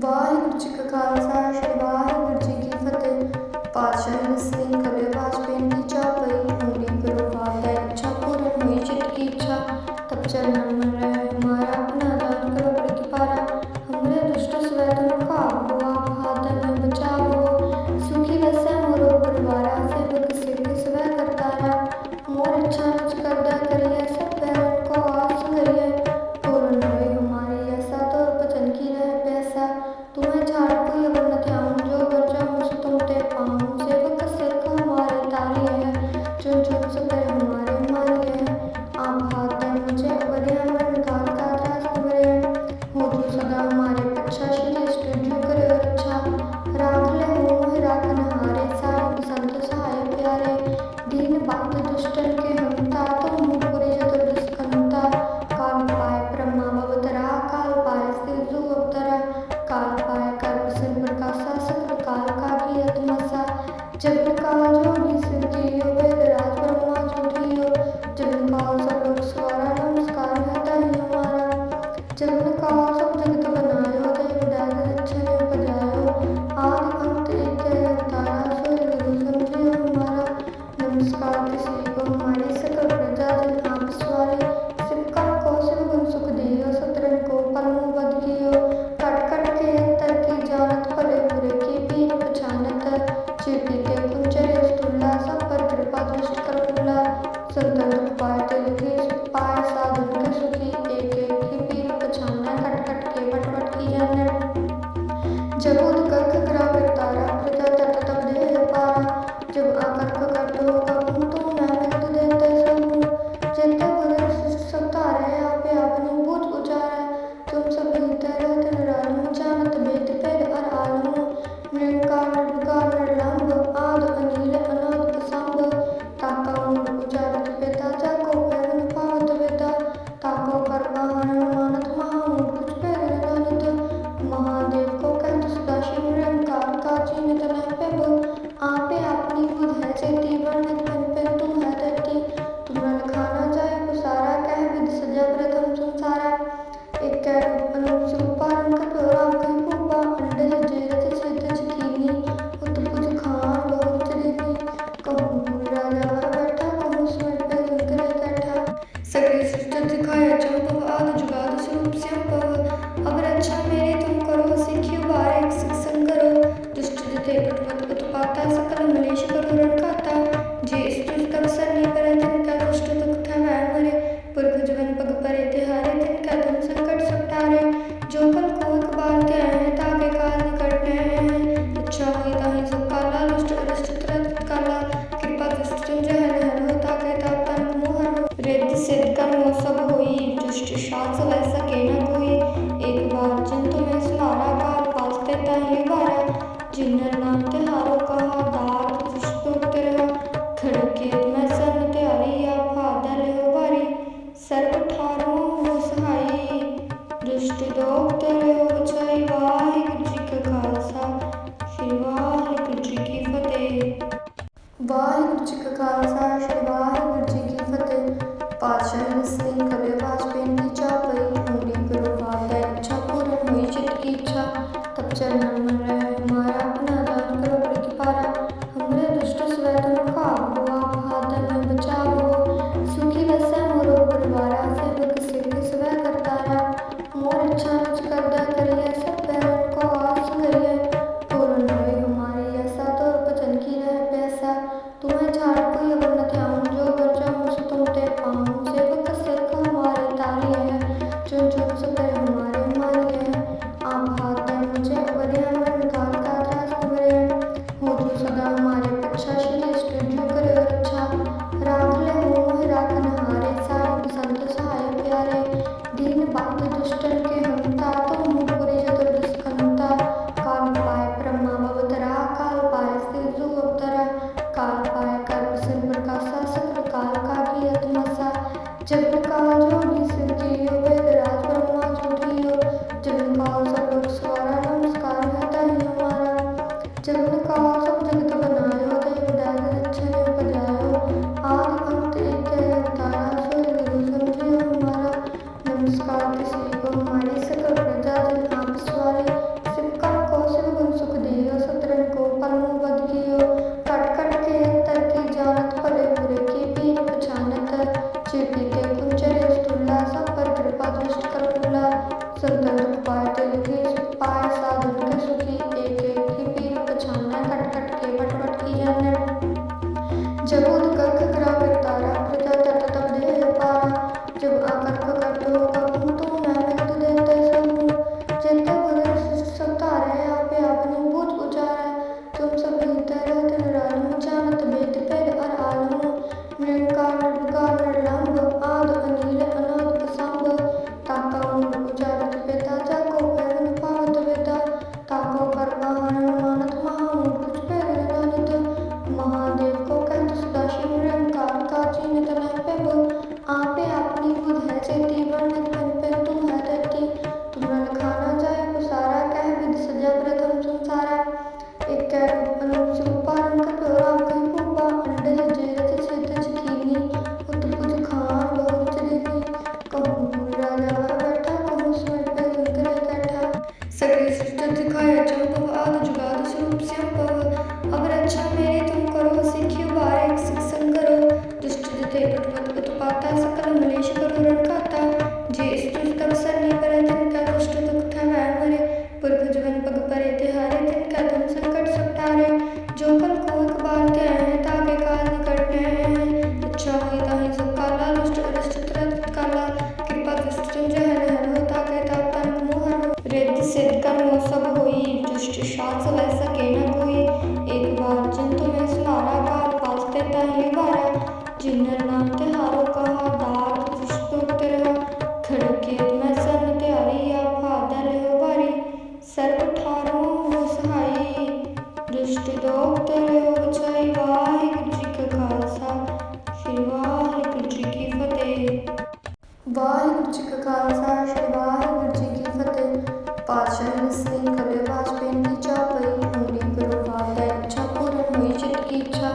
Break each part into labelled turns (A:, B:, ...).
A: ਵਾਹਿਗੁਰੂ ਜੀ ਕਾ ਖਾਲਸਾ ਸ੍ਰੀ ਵਾਹਿਗੁਰੂ ਜੀ ਕੀ ਫਤਿਹ। ਪਾਤਸ਼ਾਹੀ ਨਸਲੀਨ ਕਬਿਰ ਵਾਜਪੇयी की चापई पूरी करो वादा इच्छा पूर्ण हुई चित की इच्छा तब चरण मन रहे हमारा अपना दान करो बड़ी पारा हमरे दुष्ट स्वैतन खाओ आप हाथ न बचाओ सुखी वसै मोरो परिवारा सेवक सिद्ध स्वै करतारा मोर इच्छा निज करदा करिए सब पैरन को आस करिए पूर्ण हुए हमारी ऐसा तो बचन की रह पैसा तुम्हें छाड़ कोई अगर न ध्यान जो कर जाऊँ सो तुम ते पाऊँ सेवक सिख हमारे तारी है चुन चुन सुधर हमारे मारी है आप हाथ दे मुझे अवरिया मन काल का त्रास अवरिया हो जो सदा हमारे पक्षा श्री स्टूडियो करे रक्षा राख ले मोह राखन हारे सारे संत सहाय प्यारे दीन बात दुष्टन के हंता तुम मुपुरी चतुर्दश कंता काल पाए ब्रह्मा अवतरा काल पाए सिजु अवतरा काल पाए कर्म सिर प्रकाशा सकल काल का की अतमसा जब काल जो भी सिद्धियो वेद राज ब्रह्मा जुटियो जब काल सब लोग सवारा नमस्कार है ही हमारा जब काल सब जगत बनायो देव दाग अच्छे बजायो आदि अंत एक अवतारा सोई गुरु समझियो हमारा नमस्कार किसी को हमारी सकल प्रजा जन आप सवारे सिक्का को शिव गुण सुख दियो सतरन को पलमु बद कियो कट कट के अंतर की जानत भले बुरे की पीर पहचानत चीटी के कुंचरे स्थूला सब पर कृपा दृष्ट कर फूला संतन दुख पाए ते लिखी सुख पाए साधन के सुखी एक एक की पीर पहचाना कट कट के बट बट की जाने जब उद कर्क करा तारा प्रजा तट तब दे पारा जब आकर्क कर दो कब तुम न मिलत देते सब जेते गुरु शिष्ट सब तारे आपे अपनी भूत उचारे तुम सब हिते रहते निरालम जानत भेद भेद और आलम निरंकार निर्विकार निर्लंब आद अनिल अनाद असंभ ताका मूल उचारत वेदा जाको पैरन पावत वेदा ताको कर वाहन मानत महामूल कुछ पैर जानत महादेव को कहत सदाशिव निरंकार का चीन तनह पेब आपे अपनी बुध है चेती वर्णित मन पे तू है धरती तुमरा लखाना जाए पुसारा कह विद सजा प्रथम संसारा एक कह रूप अनूप स्वरूपा रंग कटोरा कहीं भूपा अंडज जेरत सिद्ध चकीनी उत पुज खान बहुत चलीनी कहूँ मूल राजा वर बैठा कहूँ स्वर पे करे कैठा सगली सृष्टि दिखाया चंपव आद जुगाद स्वरूप संभव अब रक्षा मेरी तुम करो सिखियो बारे सिख संगरो दुष्ट जिते पटपट उत्पाता सकल मलेश करो रणकाता जे स्तुत तब सरनी परे तिनका दुष्ट दुख था वह मरे पुरख जवन पग परे तिहारे तिनका तुम संकट सब टारे जो कल को एक बार ते हैं ताके काल निकट हैं इच्छा हुई ताहि सब काला दुष्ट अरिष्ट त्रत काला कृपा दुष्ट जन जहर हर हो ताके ताप तन मोहर हो रिद्ध सिद्ध कर्म सब होई दुष्ट शास वै सके न कोई एक बार जिन तुम्हें सुनारा काल पासते ताहि बारा जिन्नर नाम तिहारो कहा दात पुष्पोक्त रहा खड़के मैं सन त्यारी आप हादर हो बारी सर्व ठारो हो सहाई दुष्ट दोग तेरे हो बचाई वाहिगुरू जी का खालसा श्री वाहिगुरू जी की फतेह। वाहिगुरू जी का खालसा श्री वाहिगुरू जी की फतेह। पातशाही नसलीन कबीर वाजपेयी की चापई पूरी करो वादा इच्छा पूर्ण हुई चित की इच्छा तब चरण मन रहे हमारा अपना दान करो बड़ी पारा हमरे दुष्ट स्वैतन खाओ आप हाथ न बचाओ सुखी वसै मोरो परिवारा सेवक सिद्ध स्वै करतारा मोर इच्छा निज करदा करिए सब पैरन को आस करिए पूर्ण हुए हमारी ऐसा तो बचन की रह पैसा तुम्हें छाड़ कोई अगर न ध्यान जो कर जाऊँ सो तुम ते पाऊँ सेवक सिख हमारे तारी है चुन चुन सुधर हमारे मारी है आप हाथ दे मुझे अवरिया मन काल का त्रास अवरिया हो जो सदा हमारे पक्षा श्री स्टूडियो करे रक्षा राख ले मोह राखन हारे सारे संत सहाय प्यारे दीन बात दुष्टन के हंता तुम मुपुरी चतुर्दश कंता काल पाए ब्रह्मा अवतरा काल पाए सिजु अवतरा काल पाए कर्म सिर प्रकाशा सकल काल का की अतमसा जब काल जो भी सिद्धियो वेद राज ब्रह्मा जुटियो जब काल सब लोग सवारा नमस्कार है ही हमारा जब काल सब जगत बनायो देव दाग अच्छे बजायो आदि अंत एक अवतारा सोई गुरु समझियो हमारा नमस्कार किसी को हमारी सकल प्रजा जन आप सवारे सिख विधि सजा प्रथम संसारा एक अनुप स्वरूपारंभ कपियो राम कहीं भूपा अंडे जजे रथ सिद्ध चकीनी उत पुज खान बहुत चलेनी कहूँ मूल राजा वर बैठा कहूँ सुमित पे सुनकर बैठा सगले सृष्टि दिखाया चंपव आदि जुगाद स्वरूप संभव अब रक्षा मेरी तुम करो सिखियो बार एक सिख संगरो दुष्ट जिते पटपट उत्पाता सकल मलेश करो रणकाता जे स्तुति तब सरनी परे तिनका दुष्ट दुख था वह मरे पुरख जवन पग परे तिहारे तिनका तुम संकट सब टारे जो कल को एक बार ते हैं ताके काल निकट हैं अच्छा हुई ताहि सब काला दुष्ट अरिष्ट त्रत काला कृपा दुष्ट जहर हर हो ताके तापन मोहर रिद्ध सिद्ध कर्म सब होई दुष्ट शास्त्र लय सके न कोई एक बार जंतु में सुनारा काल पासते ताहि बारा जिन्नर नाम तिहारो कहा दार दुष्ट तेरा खड़के मैं सन त्यारी आप फादर हो बारी सर्व ठारो हो सहाई दुष्ट दोग तेरे हो बचाई वाहिगुरु जी का खालसा श्री वाहिगुरु जी की फतेह। वाहिगुरु जी का खालसा श्री वाहिगुरु जी की फतेह। पातशाही ने सिंह कले वाजपेयी की चापई पूरी करो बात इच्छा पूर्ण हुई चित्त की इच्छा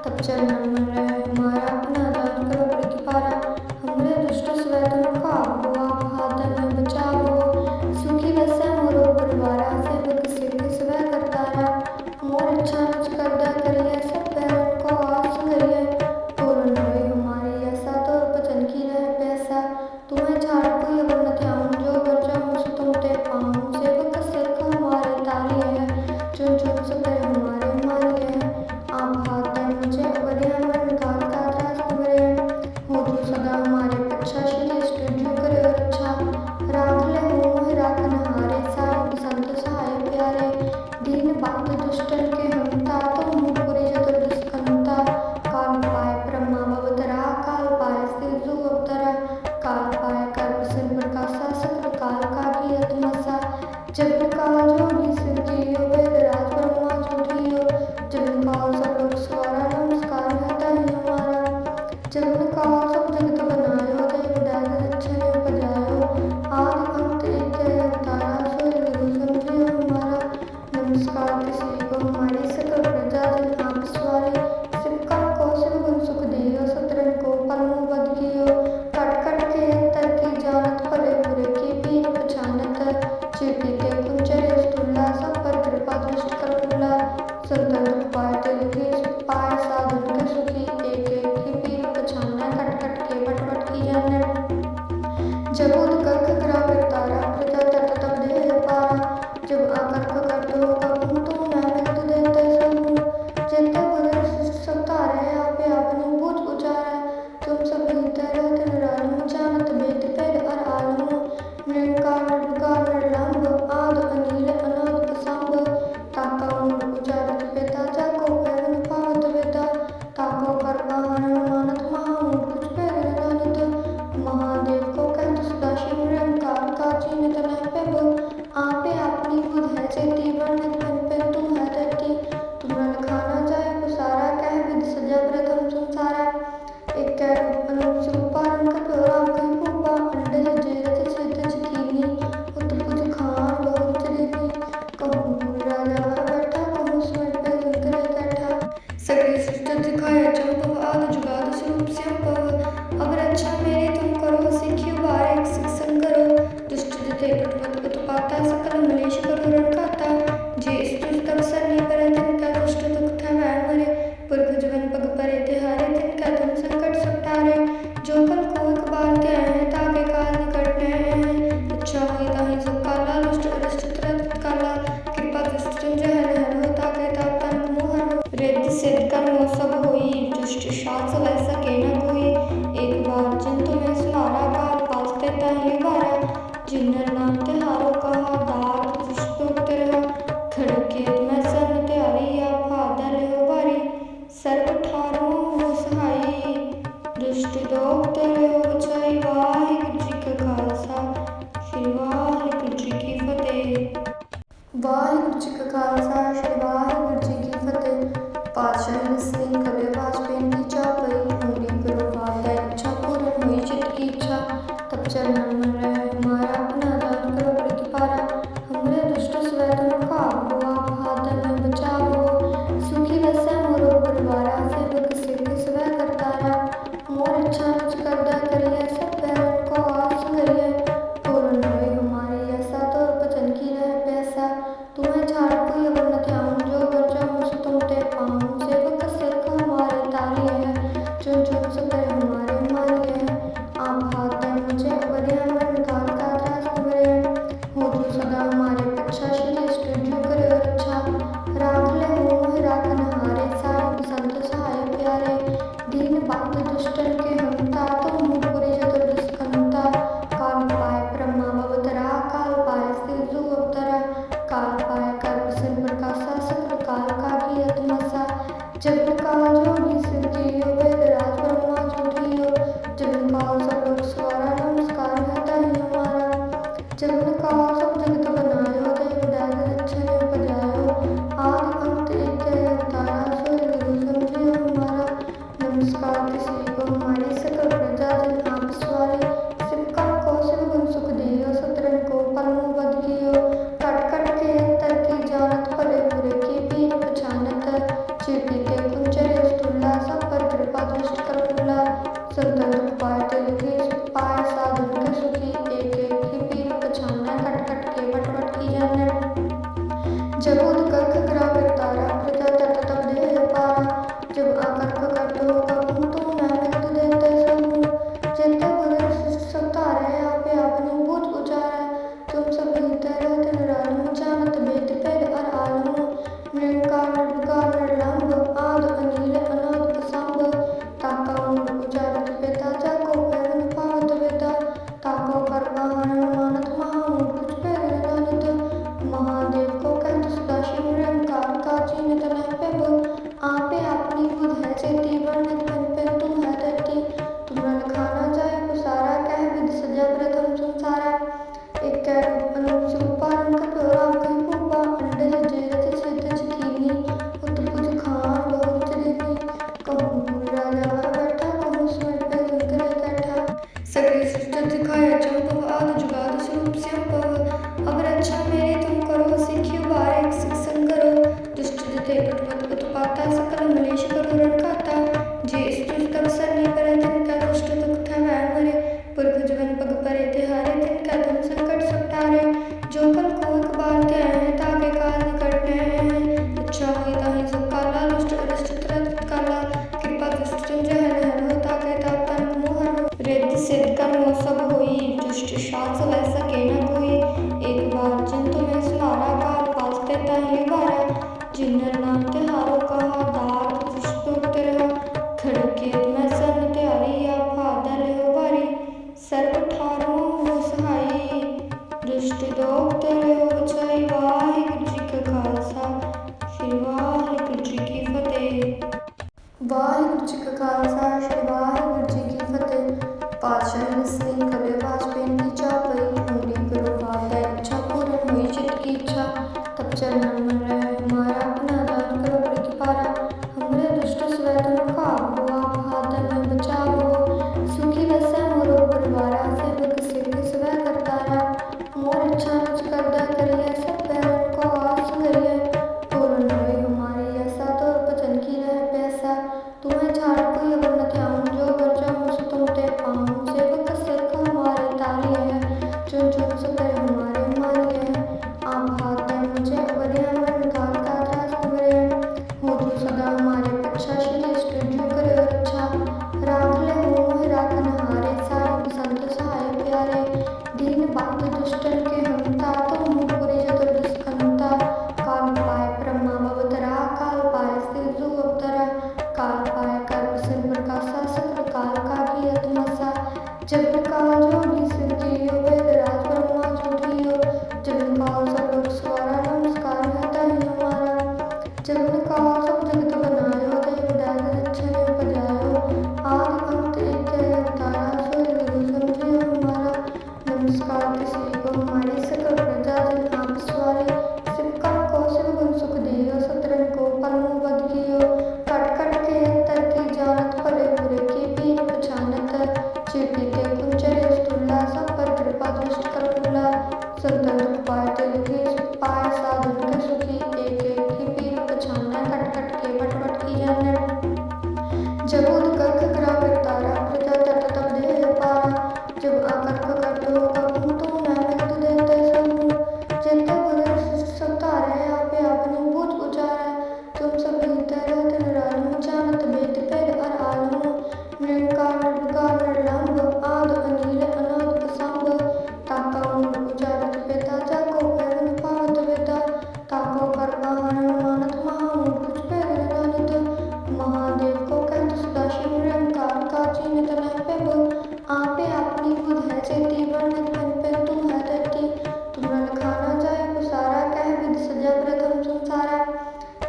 A: तब चरणन मन रहे हमारा अपना दान करो बड़ की पारा हमरे दुष्ट स्वे तुम खाओ आप हाथ में बचाओ सुखी वैसे मोरो परिवारा सेवक सिद्ध स्वे करतारा मोर इच्छा निज करदा करिए सब पैरन को आस करिए पूर्ण हुई हमारी ऐसा तो बचन की रह पैसा तुम्हें झाड़ कोई अगर न ध्यान जो बचा मुझ तुम ते पाऊं सेवक सिख हमारे तारी है चुन चुन सब हमारे हमारी है आप हाथ में मुझे अवरिया मन गाल का त्रास उभरे हो जो सदा हमारे पच्छा श्री स्टूडियो करे रक्षा राख ले मोह राखन हारे सारे संत सहाय प्यारे दीन बात दुष्टन के हमता तुम मुपुरी चतुर्दश खंता काल पाए ब्रह्मा अवतरा काल पाए सिद्धू अवतरा काल पाए कर्म सिर प्रकाशा सकल काल का की अतमसा जब काल जोगी सिर जियो वेद राज ब्रह्मा जुटियो जब काल सब लोग सवारा नमस्कार है ही हमारा जब काल सब जगत बनायो देव दाग अच्छे उपजायो आदि अंत एक है अवतारा सोई गुरु समझियो हमारा नमस्कार किसी को हमारी सकल प्रजा जन आप सवारे सिक्का को शिव गुण सुख दियो सत्रन को पलमु बद कियो कट कट के अंतर की जानत भले बुरे की पीन पहचानत चीटी के कुंचरे स्तुल्ला सब पर कृपा दृष्ट करुला संतन दुख पाए ते दुखी पाए साधन के सुखी एक एक की पीन पहचाना कट कट के बट बट की जाने जब उद कर्क ग्रह तारा प्रजा तट तब देह पारा जब आकर्क कर दो कब तू न मिलत देते सब जेते बदल शिष्ट सब तारे आपे आपने बूझ उचारा तुम सब हिते रहते निरालम जानत वेद पेद और आलम निरंकार निर्विकार निर्लंब आद अनिल अनाद असंभ ताका मूल उचारत वेदा जाको पैवन पावत वेदा ताको कर वाहन मानत महामूल कुछ पैर जानत महादेव को कहत सदाशिव निरंकार का चिन्ह तनह पेब आपे अपनी बुध है चेती वर्णित बन पे तू है धरती तुमरा लिखाना जाए पुसारा कह विधि सजा प्रथम संसारा एक अनुप स्वरूपारंभ कपियो राम कहीं भूपा अंडे जजे रथ सिद्ध चकीनी उत पुज खान बहुत चलेनी कहूँ मूल राजा वर बैठा कहूँ सुमित पे सुनकर बैठा सगले सृष्टि दिखाया चंपव आदि जुगाद स्वरूप संभव अब रक्षा मेरी तुम करो सिखियो बार एक सिख संगरो दुष्ट जिते पटपट उत्पाता सकल मलेश करो रणकाता जे स्तुति तब सरनी परे तिनका दुष्ट दुख था वह मरे पुरख जवन पग परे तिहारे तिनका तुम संकट सब टारे जो कल को एक बार ते हैं ताके काल निकट हैं अच्छा हुई ताहि सब काला दुष्ट अरिष्ट त्रत काला कृपा दुष्ट जहर हर हो ताके तापन मोहर रिद्ध सिद्ध कर्म सब होई दुष्ट शास्त्र लय सके न कोई एक बार जंतु में सुनारा काल पासते ताहि बारा जिन्नर नाम तिहारो कहा दार दुष्ट तेरा खड़के मैं सन त्यारी आप फादर हो बारी सर्व ठारो हो सहाई दुष्ट दोग तेरे हो बचाई वाहिगुरु जी का खालसा श्री वाहिगुरु जी की फतेह। वाहिगुरु जी का खालसा श्री वाहिगुरु जी की फतेह। पातशाही ने सिंह कले वाजपेयी की चापई पूरी करो बात इच्छा पूर्ण हुई चित्त की इच्छा तब चरणन मन रहे हमारा अपना दान करो बड़ की पारा हमरे दुष्ट स्वे तुम जब उदकर्क ग्रह तारा प्रजा तट तब देह पारा जब आकर्क करत हो कब तुम मैं मिलत देते सब जेते बदल सृष्टि सब तारे आपे आपने भूत उचारा तुम सब हिते रहते निरालम जानत भेद भेद और आलम निरंकार निर्विकार निर्लंब आद अनील अनाद असंभ ताका मूल उचारत वेदा जाको पैवन पावत वेदा ताको करवाहन मानत महामूल कुछ पैर जानत महादेव को कहत सदाशिव निरंकार काची नित नह पेब आपे अपनी बुध है चेती वर्णित बन पे तुम है धरती तुमरा लखाना जाए पुसारा कह विद सजा प्रथम संसारा एक कह रूप अनूप स्वरूपा रंग प्योरा कहीं भूपा अंडज जेरत सिद्धज कीनी उत पुज खान बहुत चलेनी कहूँ भूल राजा वर बैठा कहूँ स्वर पे करे कैठा सगली सृष्टि दिखाया चंपव आद जुगाद स्वरूप संभव अब रक्षा मेरी तुम करो सिखियो बारे सिख संगरो दुष्ट जिते पटपट उत्पाता सकल मलेश करो रणकाता जे स्तुत तब सरनी परे तिनका दुष्ट दुख था वह मरे पुरख जवन पग परे तिहारे तिनका तुम संकट सब टारे जो कल को एक बार ते हैं ताके काल निकट हैं इच्छा हुई ताहि सब काला दुष्ट अरिष्ट त्रत काला कृपा दुष्ट जन जहर हो ताके ताप तन मोहर रिद्ध सिद्ध कर्म सब होई दुष्ट शास वै सके न कोई एक बार जिन तुम्हें सुनारा काल पालते ताहि बारा जिन्नर नाम तिहारो कहा दात पुष्पोक्त रहा खड़के मैं सन त्यारी या फादर हो बारी सर्व ठारो हो सहाई दुष्ट दोग तेरे हो बचाई वाहिगुरु जी का खालसा श्री वाहिगुरु जी की फतेह वाहिगुरु जी का खालसा श्री वाहिगुरु जी की फतेह पातशाही ने सिंह कले वाजपेयी की चापई पूरी करो बात है इच्छा पूर्ण हुई चित की इच्छा तब चरणन मन रहे हमारा अपना दान करो बड़ी की पारा हमरे दुष्ट स्वै तुम खाओ आप हाथ में बचाओ सुखी वैसे मोरो परिवारा सेवक सिख स्वै करतारा मोर इच्छा नच करदा करिए सब पैरन को आस करिए पूर्ण हुई हमारी ऐसा तो बचन की रह पैसा तुम्हें छाड़ कोई अगर न ध्यान जो बचा मुझ तुम ते पाऊं सेवक सिख हमारे तारी है चुन चुन सकर हमारे हमारी है आप हाथ दे मुझे अवरिया में निकाल का त्रास उभरे हो जो सदा हमारे पक्षा श्री स्टूडियो करे रक्षा राख ले मोह राख नहारे सारे संत सहाय प्यारे दीन बात दुष्टन के हंता तुम मुपुरी चतुर्दश कंता काल पाए ब्रह्मा भवतरा काल पाए सिजु अवतरा काल पाए कर्म सिर प्रकाशा सक्र काल का की अतमसा जब काल जोगी सिर जियो वेद राज ब्रह्मा जुटियो जब काल सब लोग सवारा नमस्कार है ताहि हमारा जब काल सब जगत बनायो देव दास रक्षण बजायो आदि अंत एक अवतारा सोई गुरु समझियो हमारा नमस्कार किसी को हमारी सकल प्रजा जन आप सवारे सिक्का को शिव गुण सुख दियो सतरन को पलमु बद कियो कट कट के अंतर की जानत भले बुरे की पीर पहचानत चीटी के कुंचरे स्तुल्ला सब पर कृपा दृष्ट करुणा संतन दुख पाए तो युगी सुख पाए साधन के सुखी एक एक की पीर पहचाना कट कट के बट बट की जाने जब उदकर्क ग्रह तारा प्रजा तट तब देह पारा जब आकर्क करत हो कब तुम मैं मिलत देते सब जेते बदल सृष्टि सब तारे आपे आपने भूत उचारा तुम सब हिते रहते निरालम जानत भेद भेद और आलम निरंकार निर्विकार निर्लंब आद अनील अनाद असंभ ताका मूल उचारत वेदा जाको पैवन पावत वेदा ताको करवाहन मानत महामूल कुछ पैर जानत महादेव को कहत सदाशिव निरंकार काची नित नह पेब आपे अपनी बुध है चेती वर्णित बन पे तुम है धरती तुमरा लखाना जाए पुसारा कह विद सजा प्रथम संसारा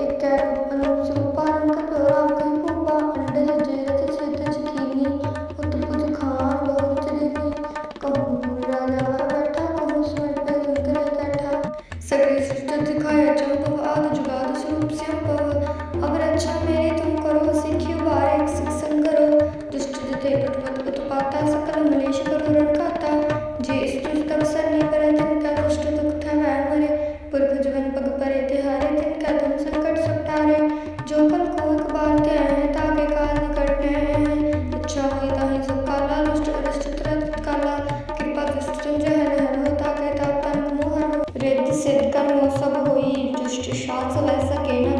A: एक कह रूप अनूप स्वरूपा रंग प्योरा कहीं भूपा अंडज जेरत सिद्धज कीनी उत पुज खान बहुत चलेनी कहूँ भूल राजा वर बैठा कहूँ स्वर पे करे कैठा सगली सृष्टि दिखाया चंपव आद जुगाद स्वरूप संभव अब रक्षा मेरी तुम करो सिखियो बारे सिख संगरो दुष्ट जिते पटपट उत्पाता सकल मलेश करो रणकाता जे स्तुत तब सरनी परे तिनका दुष्ट दुख था वह मरे पुरख जवन पग परे तिहारे तिनका तुम संकट सब टारे जो कल को एक बार ते हैं ताके काल निकट हैं इच्छा हुई ताहि सब काला दुष्ट अरिष्ट त्रत काला कृपा दुष्ट जन जहर हो ताके ताप तन मोहर रिद्ध सिद्ध कर्म सब होई दुष्ट शासन ऐसा कहना